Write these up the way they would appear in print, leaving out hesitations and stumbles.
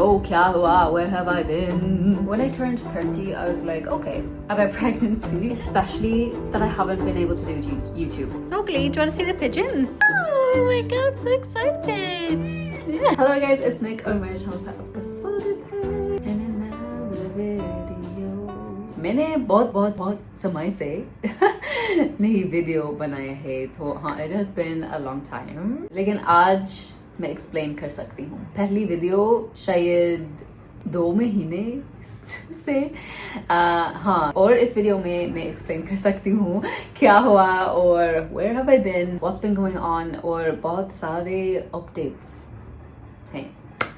Oh, kya hua? Where have I been? When I turned 30, I was like, okay, about pregnancy, especially that I haven't been able to do YouTube. Mowgli, do you want to see the pigeons? Oh my god, I'm so excited. Yeah. Hello guys, it's Nick और मेरे channel पे आपका स्वागत है in another video. मैंने बहुत समय से नई वीडियो बनाए हैं, तो हाँ, it has been a long time. लेकिन आज मैं एक्सप्लेन कर सकती हूँ. पहली वीडियो शायद 2 महीने से हाँ, और इस वीडियो में मैं एक्सप्लेन कर सकती हूँ क्या हुआ और where have I been, what's been going on, और बहुत सारे updates हैं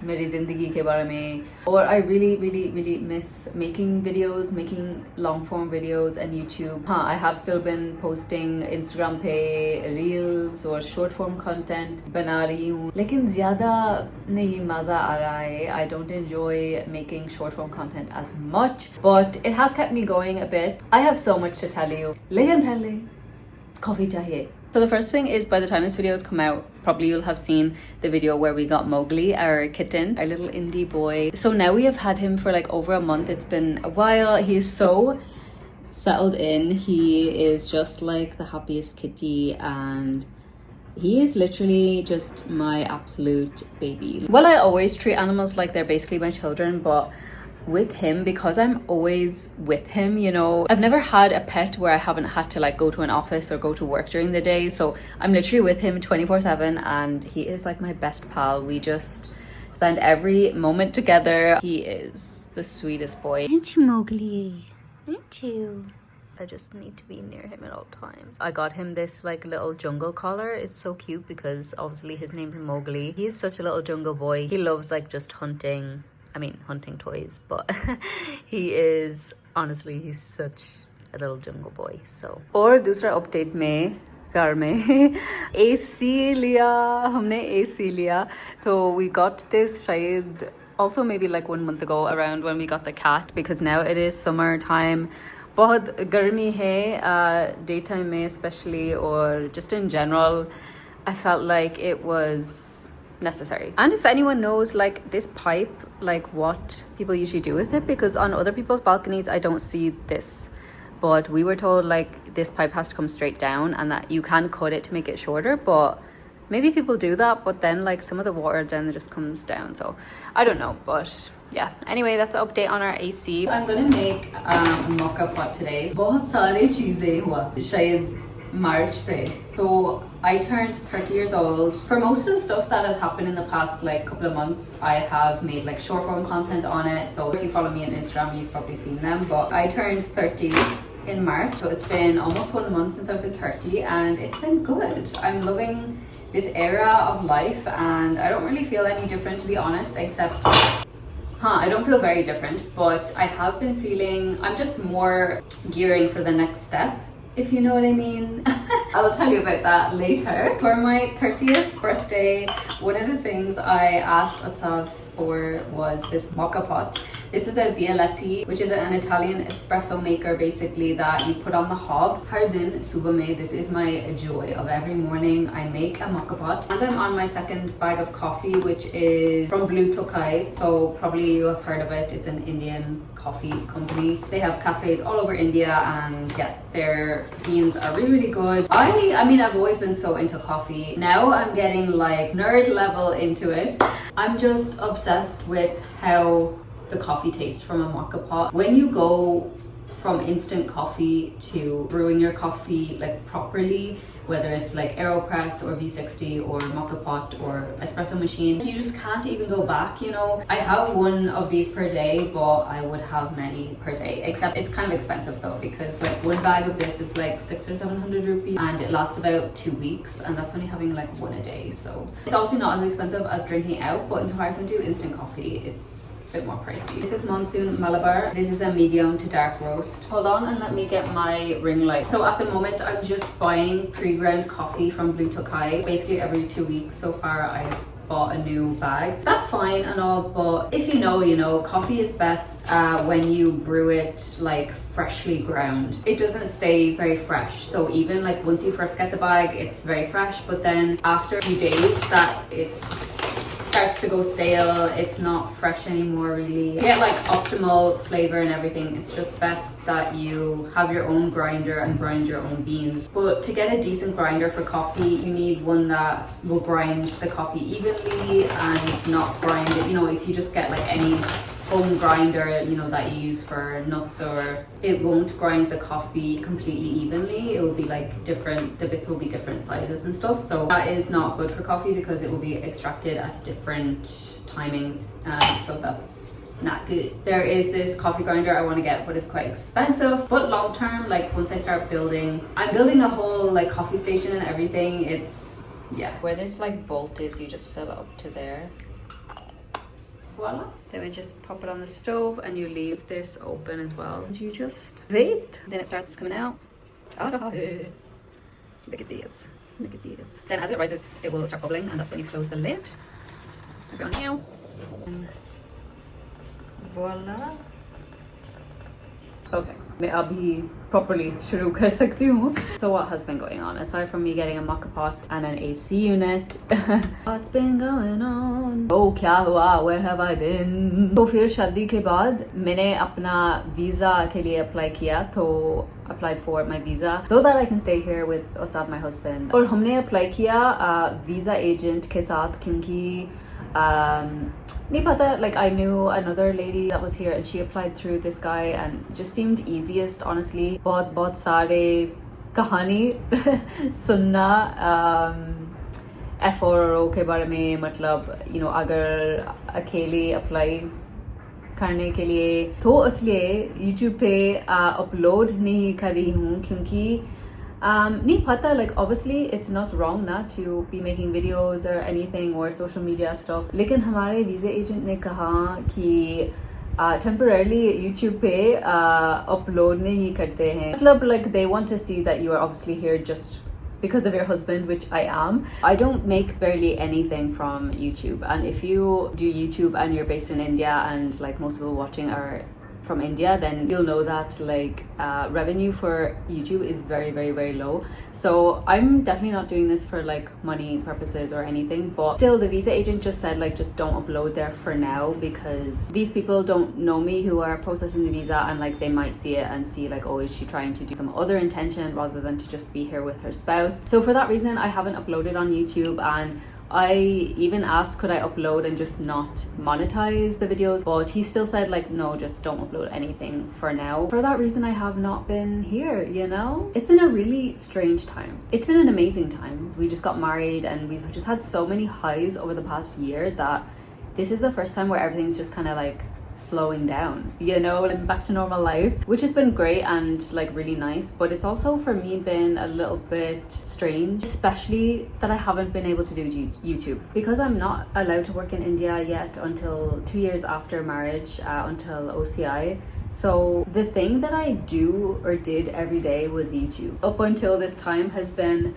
मेरी जिंदगी के बारे में. और I really miss making videos, making long form videos and YouTube. हाँ, I have still been posting Instagram पे reels और short form content बना रही हूँ, लेकिन ज़्यादा नहीं मज़ा आ रहा है. I don't enjoy making short form content as much, but it has kept me going a bit. I have so much to tell you, लेकिन पहले coffee चाहिए. So the first thing is, by the time this video has come out, probably you'll have seen the video where we got Mowgli, our kitten, our little indie boy. So now we have had him for like over a month. It's been a while. He's so settled in. He is just like the happiest kitty, and he is literally just my absolute baby. Well, I always treat animals like they're basically my children, but with him, because I'm always with him, you know, I've never had a pet where I haven't had to like go to an office or go to work during the day. So I'm literally with him 24/7, and he is like my best pal. We just spend every moment together. He is the sweetest boy. Aren't you, Mowgli? Aren't you? I just need to be near him at all times. I got him this like little jungle collar. It's so cute because obviously his name's Mowgli. He is such a little jungle boy. He loves like just hunting. I mean, hunting toys, but he is, honestly, he's such a little jungle boy. So, और दूसरा update में घर में AC लिया, हमने AC लिया. So we got this शायद also maybe like 1 month ago, around when we got the cat, because now it is summer time. बहुत गर्मी है daytime में especially, or just in general. I felt like it was necessary. And if anyone knows like this pipe, like what people usually do with it, because on other people's balconies I don't see this, but we were told like this pipe has to come straight down and that you can cut it to make it shorter, but maybe people do that, but then like some of the water then just comes down, so I don't know. But yeah, anyway, that's an update on our AC. I'm gonna make a mocha pot today. बहुत सारी चीजें हुआ शायद March से. So I turned 30 years old. For most of the stuff that has happened in the past like couple of months, I have made like short form content on it. So if you follow me on Instagram, you've probably seen them. But I turned 30 in March, so it's been almost 1 month since I've been 30, and it's been good. I'm loving this era of life, and I don't really feel any different, to be honest, except I don't feel very different, but I have been feeling I'm just more gearing for the next step, if you know what I mean. I will tell you about that later. For my 30th birthday, one of the things I asked Atsav for was this mocha pot. This is a Bialetti, which is an Italian espresso maker basically that you put on the hob. Har din subah mein, this is my joy of every morning. I make a mocha pot, and I'm on my second bag of coffee, which is from Blue Tokai. So probably you have heard of it. It's an Indian coffee company. They have cafes all over India, and yeah, their beans are really good. I mean, I've always been so into coffee. Now I'm getting like nerd level into it. I'm just obsessed with how the coffee tastes from a mocha pot. When you go from instant coffee to brewing your coffee like properly, whether it's like AeroPress or V60 or mocha pot or espresso machine, you just can't even go back, you know. I have one of these per day, but I would have many per day, except it's kind of expensive though, because like one bag of this is like 600 or 700 rupees, and it lasts about 2 weeks, and that's only having like one a day. So it's obviously not as expensive as drinking out, but in comparison to instant coffee, it's bit more pricey. This is Monsoon Malabar. This is a medium to dark roast. Hold on and let me get my ring light. So at the moment I'm just buying pre-ground coffee from Blue Tokai. Basically every 2 weeks so far I've bought a new bag. That's fine and all, but if you know, coffee is best when you brew it like freshly ground. It doesn't stay very fresh. So even like once you first get the bag, it's very fresh, but then after a few days that it's starts to go stale. It's not fresh anymore really. To get like optimal flavor and everything, it's just best that you have your own grinder and grind your own beans. But to get a decent grinder for coffee, you need one that will grind the coffee evenly and not grind it. You know, if you just get like any home grinder, you know, that you use for nuts, or it won't grind the coffee completely evenly. It will be like different, the bits will be different sizes and stuff. So that is not good for coffee because it will be extracted at different timings. So that's not good. There is this coffee grinder I want to get, but it's quite expensive. But long term, like once I start building, I'm building a whole like coffee station and everything. It's, yeah. Where this like bolt is, you just fill it up to there. Voila. Then we just pop it on the stove and you leave this open as well. And you just wait. Then it starts coming out. Look at these. Look at these. Then as it rises, it will start bubbling, and that's when you close the lid. Everyone now. And voila. Okay. मैं अभी properly शुरू कर सकती हूँ. So what has been going on aside from me getting a mocha pot and an AC unit? What's been going on? Oh, क्या हुआ? Where have I been? तो फिर शादी के बाद मैंने अपना वीजा के लिए अप्लाई किया. तो applied for my visa so that I can stay here with Otsab, my husband. और हमने अप्लाई किया visa agent के साथ क्योंकि nahi pata, like I knew another lady that was here and she applied through this guy and just seemed easiest, honestly. बहुत सारे कहानी सुनना FRO के बारे में, मतलब you know अगर अकेले apply करने के लिए तो इसलिए YouTube पे upload नहीं कर रही हूँ क्योंकि nahi pata, like obviously it's not wrong not to be making videos or anything or social media stuff, लेकिन हमारे visa agent ने कहा कि temporarily YouTube पे upload नहीं करते हैं. मतलब like they want to see that you are obviously here just because of your husband, which I am. I don't make barely anything from YouTube, and if you do YouTube and you're based in India and like most people watching are from India, then you'll know that like revenue for YouTube is very low. So I'm definitely not doing this for like money purposes or anything, but still the visa agent just said like just don't upload there for now because these people don't know me who are processing the visa, and like they might see it and see like, oh, is she trying to do some other intention rather than to just be here with her spouse. So for that reason I haven't uploaded on YouTube, and I even asked could I upload and just not monetize the videos, but he still said like no, just don't upload anything for now. For that reason I have not been here, you know? It's been a really strange time. It's been an amazing time. We just got married and we've just had so many highs over the past year that this is the first time where everything's just kind of like slowing down, you know, and back to normal life, which has been great and like really nice. But it's also for me been a little bit strange, especially that I haven't been able to do YouTube because I'm not allowed to work in India yet until 2 years after marriage, until OCI. So the thing that I do or did every day was YouTube. Up until this time has been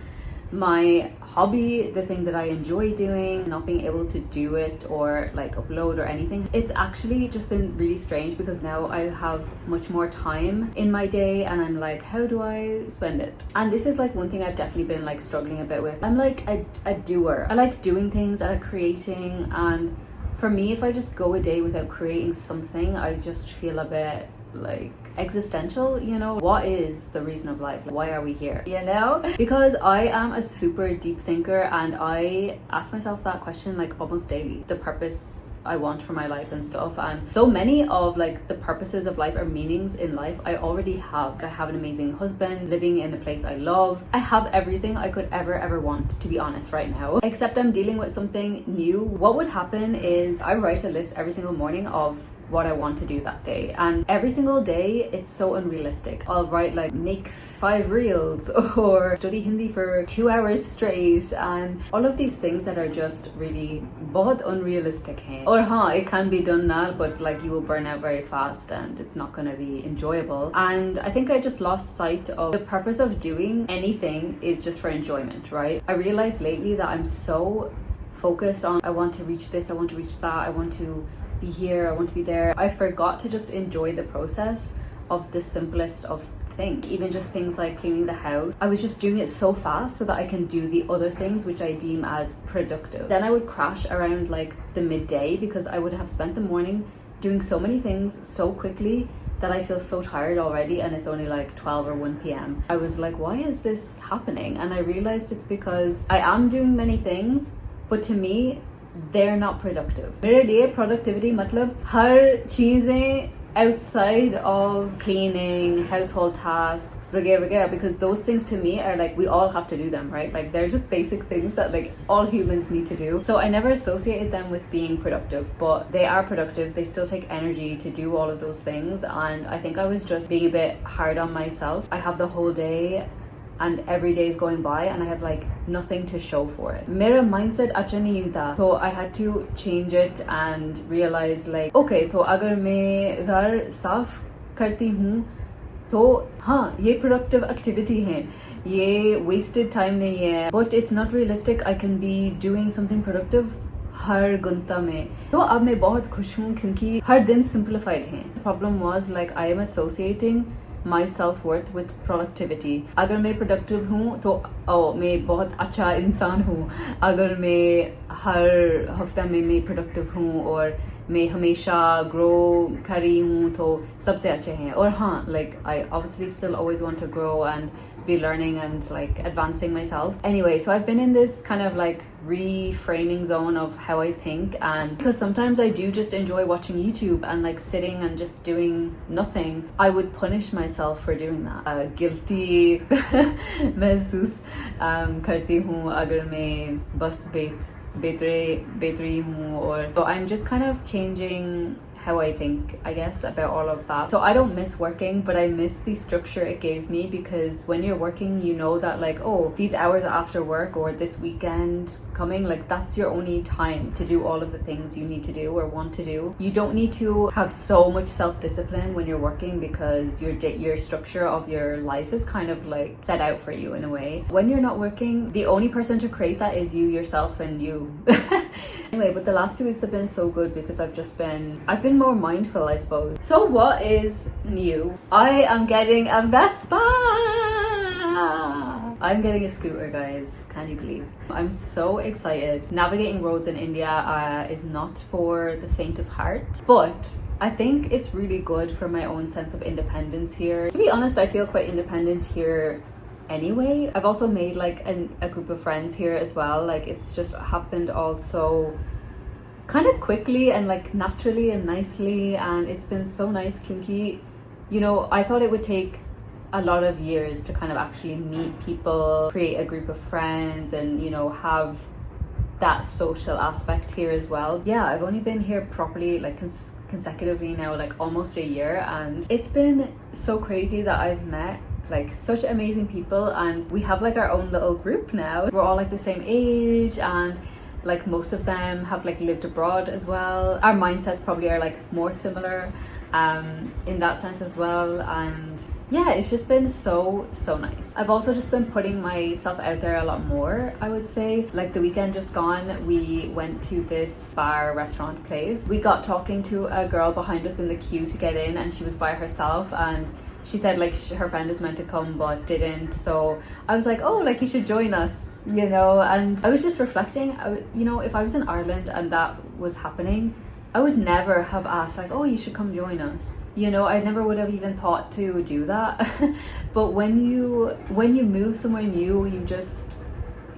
my hobby, the thing that I enjoy doing. Not being able to do it or like upload or anything, it's actually just been really strange because now I have much more time in my day and I'm like, how do I spend it? And this is like one thing I've definitely been like struggling a bit with. I'm like a doer. I like doing things, I like creating, and for me if I just go a day without creating something, I just feel a bit like existential, you know? What is the reason of life? Why are we here, you know? Because I am a super deep thinker and I ask myself that question like almost daily, the purpose I want for my life and stuff. And so many of like the purposes of life or meanings in life I already have. I have an amazing husband, living in a place I love. I have everything I could ever want, to be honest, right now, except I'm dealing with something new. What would happen is I write a list every single morning of what I want to do that day, and every single day it's so unrealistic. I'll write like make 5 reels or study Hindi for 2 hours straight, and all of these things that are just really बहुत unrealistic हैं. Or हाँ, it can be done now, but like you will burn out very fast and it's not going to be enjoyable. And I think I just lost sight of the purpose of doing anything is just for enjoyment, right? I realized lately that I'm so focused on I want to reach this, I want to reach that, I want to be here, I want to be there. I forgot to just enjoy the process of the simplest of thing. Even just things like cleaning the house, I was just doing it so fast so that I can do the other things which I deem as productive. Then I would crash around like the midday because I would have spent the morning doing so many things so quickly that I feel so tired already, and it's only like 12 or 1 p.m. I was like, why is this happening? And I realized it's because I am doing many things, but to me they're not productive. मेरे लिए productivity मतलब हर चीजें outside of cleaning, household tasks, वगैरह, because those things to me are like, we all have to do them, right? Like they're just basic things that like all humans need to do. So I never associated them with being productive, but they are productive. They still take energy to do all of those things, and I think I was just being a bit hard on myself. I have the whole day and every day is going by and I have like nothing to show for it. मेरा mindset अच्छा नहीं था, so I had to change it and realize like, okay, तो अगर मैं घर साफ करती हूँ तो हाँ ये productive activity है, ये wasted time नहीं है, but it's not realistic. I can be doing something productive हर घंटा में. तो अब मैं बहुत खुश हूँ क्योंकि हर दिन simplified है. The problem was like I am associating my self-worth with productivity. अगर मैं productive हूँ तो मैं बहुत अच्छा इंसान हूँ. अगर मैं हर हफ्ता में मैं productive हूँ और मैं हमेशा grow कर रही हूँ तो सबसे अच्छे हैं. और हाँ, like I obviously still always want to grow and be learning and like advancing myself. Anyway, so I've been in this kind of like reframing zone of how I think, and because sometimes I do just enjoy watching YouTube and like sitting and just doing nothing, I would punish myself for doing that. Guilty महसूस करती हूँ अगर मैं बस बैठ रही हूँ. और so I'm just kind of changing how I think, I guess, about all of that. So I don't miss working, but I miss the structure it gave me, because when you're working, you know that like, oh, these hours after work or this weekend coming, like that's your only time to do all of the things you need to do or want to do. You don't need to have so much self-discipline when you're working because your structure of your life is kind of like set out for you in a way. When you're not working, the only person to create that is you yourself and you. Anyway, but the last 2 weeks have been so good because I've been more mindful, I suppose. So what is new? I am getting a Vespa! I'm getting a scooter, guys. Can you believe? I'm so excited. Navigating roads in India is not for the faint of heart, but I think it's really good for my own sense of independence here. To be honest, I feel quite independent here anyway. I've also made like a group of friends here as well. Like it's just happened also kind of quickly and like naturally and nicely, and it's been so nice. Kinky, you know, I thought it would take a lot of years to kind of actually meet people, create a group of friends, and you know, have that social aspect here as well. Yeah, I've only been here properly like consecutively now like almost a year, and it's been so crazy that I've met like such amazing people, and we have like our own little group now. We're all like the same age, and like most of them have like lived abroad as well. Our mindsets probably are like more similar in that sense as well, and yeah, it's just been so nice. I've also just been putting myself out there a lot more, I would say. Like the weekend just gone, we went to this bar restaurant place. We got talking to a girl behind us in the queue to get in, and she was by herself, and she said like her friend was meant to come but didn't. So I was like, oh, like you should join us, you know. And I was just reflecting, you know, if I was in Ireland and that was happening, I would never have asked like, oh, you should come join us, you know. I never would have even thought to do that. But when you move somewhere new, you just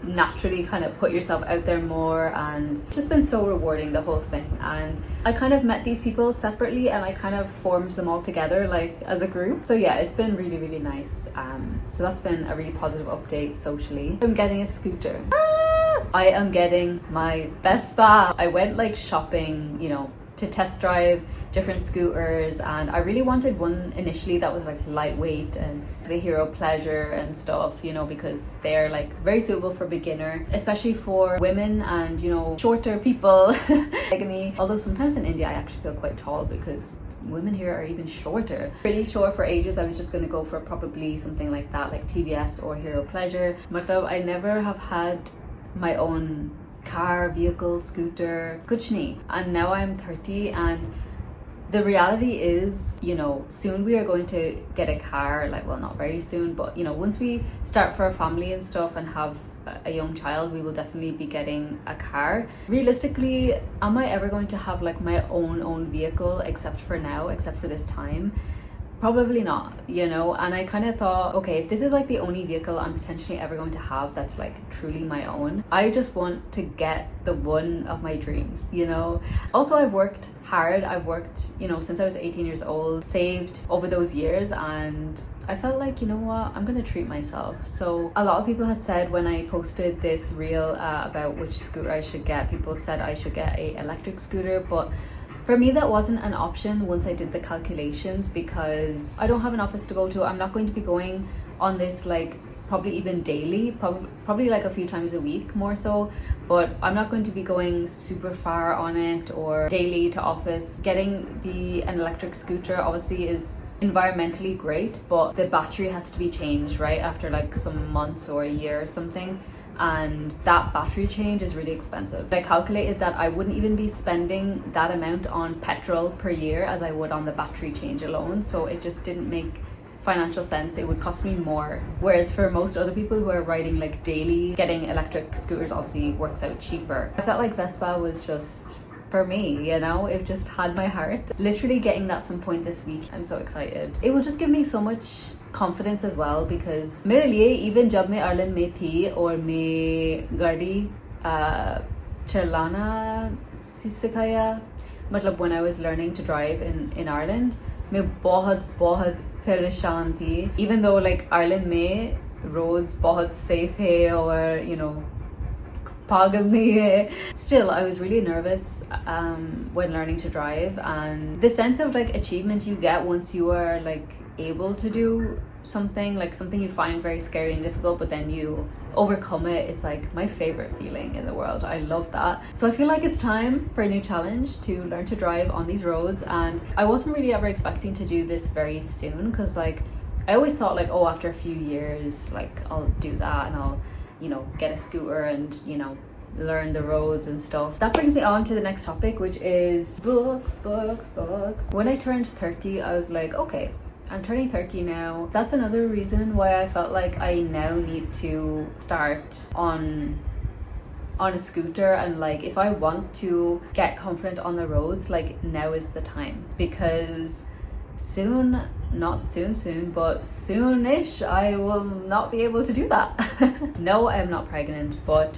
naturally kind of put yourself out there more, and it's just been so rewarding, the whole thing. And I kind of met these people separately and I kind of formed them all together like as a group. So yeah, it's been really nice. So that's been a really positive update socially. I'm getting a scooter. I am getting my Vespa. I went like shopping, you know, to test drive different scooters, and I really wanted one initially that was like lightweight and the Hero Pleasure and stuff, you know, because they're like very suitable for beginner, especially for women and, you know, shorter people like me. Although sometimes in India I actually feel quite tall because women here are even shorter. Pretty sure for ages I was just going to go for probably something like that, like TVS or Hero Pleasure. Matlab, I never have had my own car, vehicle, scooter, kuch nahi. And now I'm 30 and the reality is, you know, soon we are going to get a car, like, well, not very soon, but, you know, once we start for a family and stuff and have a young child, we will definitely be getting a car. Realistically, am I ever going to have like my own vehicle except for now, except for this time? Probably not, you know. And I kind of thought, okay, if this is like the only vehicle I'm potentially ever going to have that's like truly my own, I just want to get the one of my dreams, you know. Also, I've worked hard. I've worked, you know, since I was 18 years old, saved over those years, and I felt like, you know what, I'm gonna treat myself. So a lot of people had said when I posted this reel about which scooter I should get, people said I should get a electric scooter, but for me, that wasn't an option once I did the calculations, because I don't have an office to go to. I'm not going to be going on this like probably even daily, probably like a few times a week more so, but I'm not going to be going super far on it or daily to office. Getting an electric scooter obviously is environmentally great, but the battery has to be changed right after like some months or a year or something, and that battery change is really expensive. I calculated that I wouldn't even be spending that amount on petrol per year as I would on the battery change alone, so it just didn't make financial sense. It would cost me more, whereas for most other people who are riding like daily, getting electric scooters obviously works out cheaper. I felt like Vespa was just for me, you know. It just had my heart. Literally getting that some point this week, I'm so excited. It will just give me so much confidence as well, because मेरे लिए even जब मैं Ireland में थी और मैं गाड़ी चलाना सिखाया, मतलब when I was learning to drive in Ireland, मैं बहुत परेशान थी, even though like Ireland में roads बहुत safe है और you know pagal nahi hai. Still, I was really nervous when learning to drive, and the sense of like achievement you get once you are like able to do something, like something you find very scary and difficult, but then you overcome it, it's like my favorite feeling in the world. I love that. So I feel like it's time for a new challenge to learn to drive on these roads, and I wasn't really ever expecting to do this very soon, because like I always thought like, oh, after a few years like I'll do that and I'll, you know, get a scooter and, you know, learn the roads and stuff. That brings me on to the next topic, which is books. When I turned 30, I was like, okay, I'm turning 30 now. That's another reason why I felt like I now need to start on a scooter, and like if I want to get confident on the roads, like now is the time, because soon, not soon, but soonish, I will not be able to do that. No, I am not pregnant, but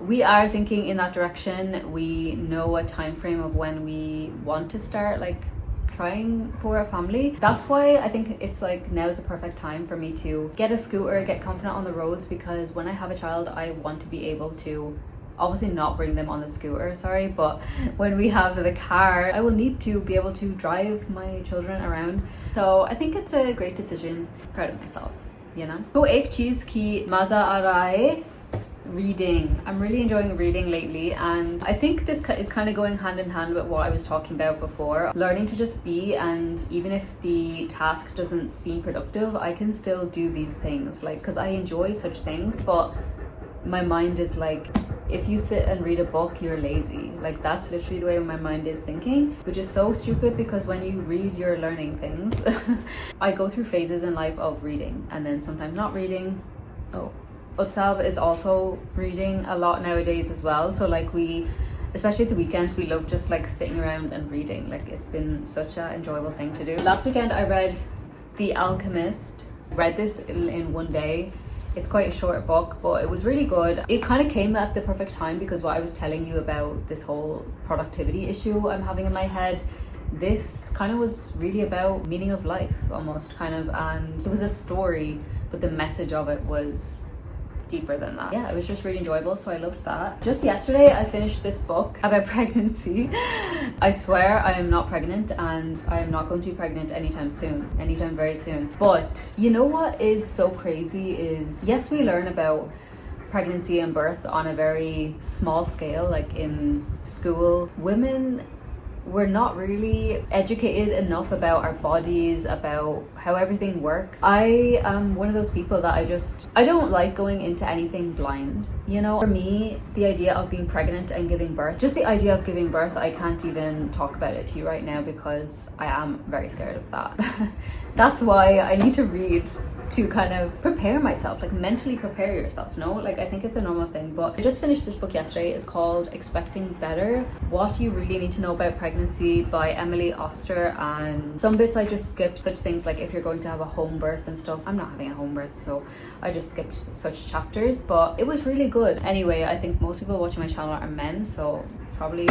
we are thinking in that direction. We know a time frame of when we want to start like trying for a family. That's why I think it's like now is a perfect time for me to get a scooter, get confident on the roads, because when I have a child, I want to be able to obviously not bring them on the scooter, sorry, but when we have the car, I will need to be able to drive my children around. So I think it's a great decision. Proud of myself, you know. तो एक चीज की मजा आ रहा है, reading. I'm really enjoying reading lately, and I think this is kind of going hand in hand with what I was talking about before. Learning to just be, and even if the task doesn't seem productive, I can still do these things, like, because I enjoy such things, but my mind is like, if you sit and read a book, you're lazy. Like, that's literally the way my mind is thinking, which is so stupid, because when you read, you're learning things. I go through phases in life of reading and then sometimes not reading. Utsab is also reading a lot nowadays as well. So like we, especially at the weekends, we love just like sitting around and reading. Like, it's been such an enjoyable thing to do. Last weekend I read The Alchemist. Read this in one day. It's quite a short book, but it was really good. It kind of came at the perfect time, because what I was telling you about this whole productivity issue I'm having in my head, this kind of was really about meaning of life almost, kind of, and it was a story, but the message of it was deeper than that. Yeah, it was just really enjoyable, so I loved that. Just yesterday I finished this book about pregnancy. I swear I am not pregnant, and I am not going to be pregnant anytime very soon. But you know what is so crazy is, yes, we learn about pregnancy and birth on a very small scale, like in school. Women we're not really educated enough about our bodies, about how everything works. I am one of those people that I don't like going into anything blind, you know. For me, the idea of being pregnant and giving birth, just the idea of giving birth, I can't even talk about it to you right now because I am very scared of that. That's why I need to read to kind of prepare myself, like mentally prepare yourself, no? Like, I think it's a normal thing. But I just finished this book yesterday. It's called Expecting Better: What You Really Need to Know About Pregnancy by Emily Oster. And some bits I just skipped, such things like if you're going to have a home birth and stuff. I'm not having a home birth, so I just skipped such chapters, but it was really good. Anyway, I think most people watching my channel are men, so probably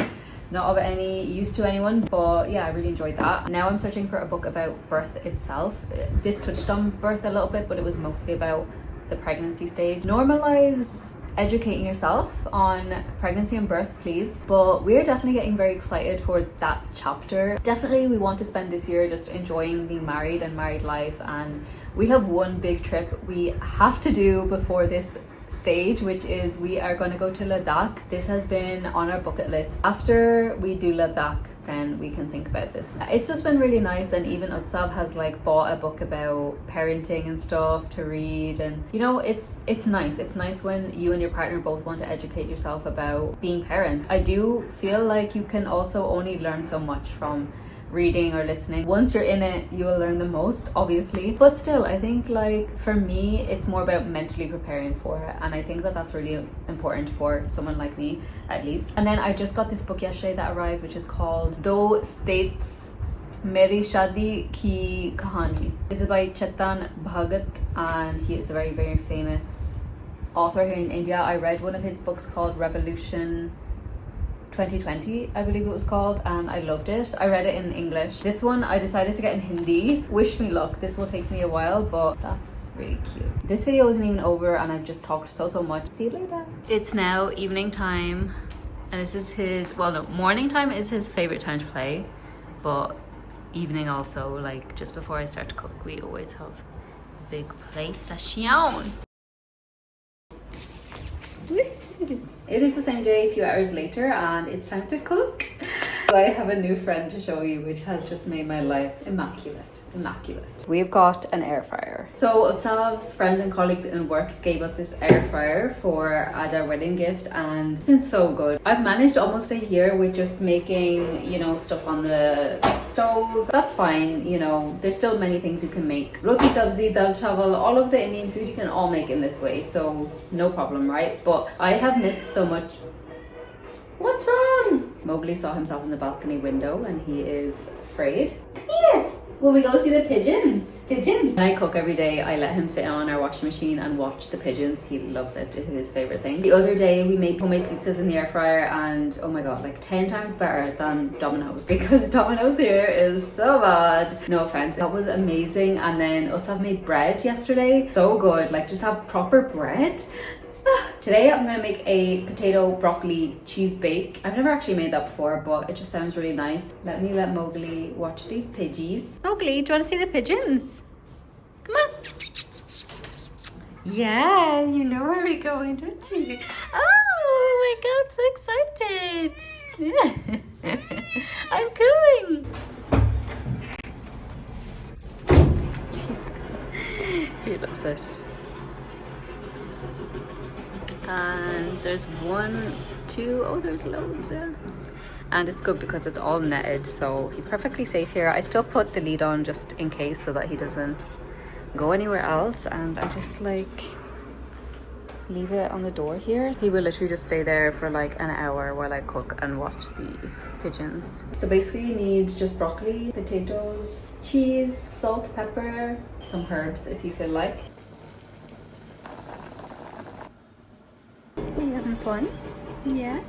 not of any use to anyone, but yeah, I really enjoyed that. Now I'm searching for a book about birth itself. This touched on birth a little bit, but it was mostly about the pregnancy stage. Normalize educating yourself on pregnancy and birth, please. But we're definitely getting very excited for that chapter. Definitely we want to spend this year just enjoying being married and married life, and we have one big trip we have to do before this stage, which is we are going to go to Ladakh. This has been on our bucket list. After we do Ladakh, then we can think about this. It's just been really nice, and even Utsav has like bought a book about parenting and stuff to read, and you know, it's nice. It's nice when you and your partner both want to educate yourself about being parents. I do feel like you can also only learn so much from reading or listening. Once you're in it, you will learn the most, obviously, but still, I think like for me it's more about mentally preparing for it, and I think that that's really important for someone like me, at least. And then I just got this book yesterday that arrived, which is called Do States Meri Shadi Ki Kahani. This is by Chetan Bhagat, and he is a very, very famous author here in India. I read one of his books called Revolution 2020, I believe it was called, and I loved it. I read it in English. This one I decided to get in Hindi. Wish me luck. This will take me a while, but that's really cute. This video isn't even over and I've just talked so much. See you later. It's now evening time, and this is his, well no, morning time is his favorite time to play, but evening also, like just before I start to cook, we always have a big play session. It is the same day, a few hours later, and it's time to cook. I have a new friend to show you, which has just made my life immaculate. We've got an air fryer. So Utsav's friends and colleagues in work gave us this air fryer as our wedding gift, and it's been so good. I've managed almost a year with just making, you know, stuff on the stove. That's fine, you know, there's still many things you can make. Roti sabzi, dal chawal, all of the Indian food you can all make in this way, so no problem, right? But I have missed so much. What's wrong? Mowgli saw himself in the balcony window and he is afraid. Come here. Will we go see the pigeons? When I cook every day, I let him sit on our washing machine and watch the pigeons. He loves it. It's his favorite thing. The other day we made homemade pizzas in the air fryer, and oh my god, like 10 times better than Domino's, because Domino's here is so bad. No offense. That was amazing. And then Utsav made bread yesterday. So good. Like, just have proper bread. Today I'm going to make a potato broccoli cheese bake. I've never actually made that before, but it just sounds really nice. Let Mowgli watch these pidgeys. Mowgli, do you want to see the pigeons? Come on. Yeah, you know where we're going, don't you? Oh my god, so excited. Yeah. I'm coming. Jesus. He loves it. And there's one, two, oh there's loads, yeah. And it's good because it's all netted, so he's perfectly safe here. I still put the lid on just in case so that he doesn't go anywhere else, and I just like leave it on the door here. He will literally just stay there for like an hour while I cook and watch the pigeons. So basically you need just broccoli, potatoes, cheese, salt, pepper, some herbs if you feel like. Are you having fun? Yeah.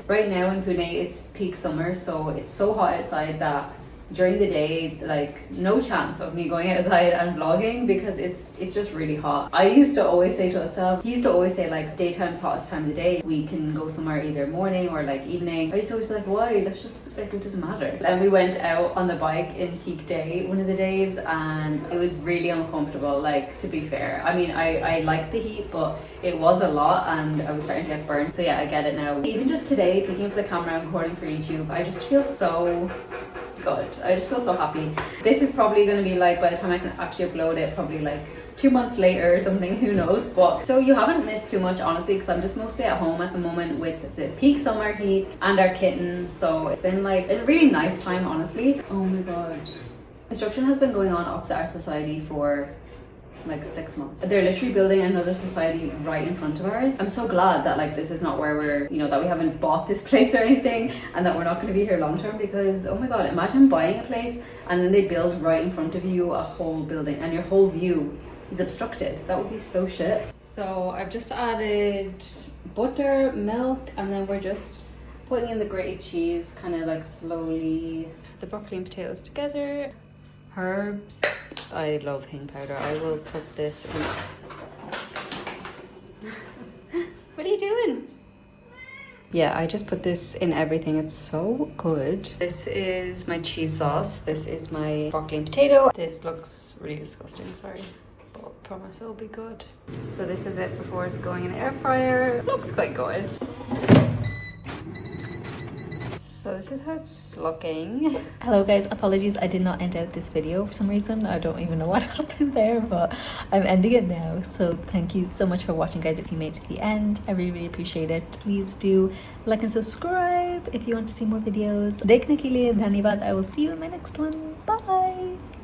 Right now in Pune it's peak summer, so it's so hot outside that during the day, like no chance of me going outside and vlogging because it's just really hot. I used to always say to Utsav, he used to always say like daytime's hottest time of the day. We can go somewhere either morning or like evening. I used to always be like, why? That's just like, it doesn't matter. And we went out on the bike in peak day one of the days and it was really uncomfortable, like to be fair. I mean, I like the heat, but it was a lot and I was starting to get burnt. So yeah, I get it now. Even just today, picking up the camera and recording for YouTube, I just feel so good. I just feel so happy. This is probably going to be like, by the time I can actually upload it, probably like 2 months later or something, who knows. But so you haven't missed too much, honestly, because I'm just mostly at home at the moment with the peak summer heat and our kittens. So it's been like a really nice time, honestly. Oh my god, construction has been going on opposite our society for like 6 months. They're literally building another society right in front of ours. I'm so glad that like this is not where we're, you know, that we haven't bought this place or anything and that we're not going to be here long term, because oh my god, imagine buying a place and then they build right in front of you a whole building and your whole view is obstructed. That would be so shit. So I've just added butter, milk, and then we're just putting in the grated cheese kind of like slowly. The broccoli and potatoes together. Herbs. I love hing powder. I will put this in. What are you doing? Yeah, I just put this in everything. It's so good. This is my cheese sauce. This is my broccoli and potato. This looks really disgusting, sorry. But I promise it'll be good. So this is it before it's going in the air fryer. Looks quite good. So this is how it's looking. Hello guys, apologies I did not end out this video for some reason. I don't even know what happened there, but I'm ending it now. So thank you so much for watching, guys. If you made it to the end, I really appreciate it. Please do like and subscribe if you want to see more videos. Dekne ke liye dhanyavad. I will see you in my next one. Bye.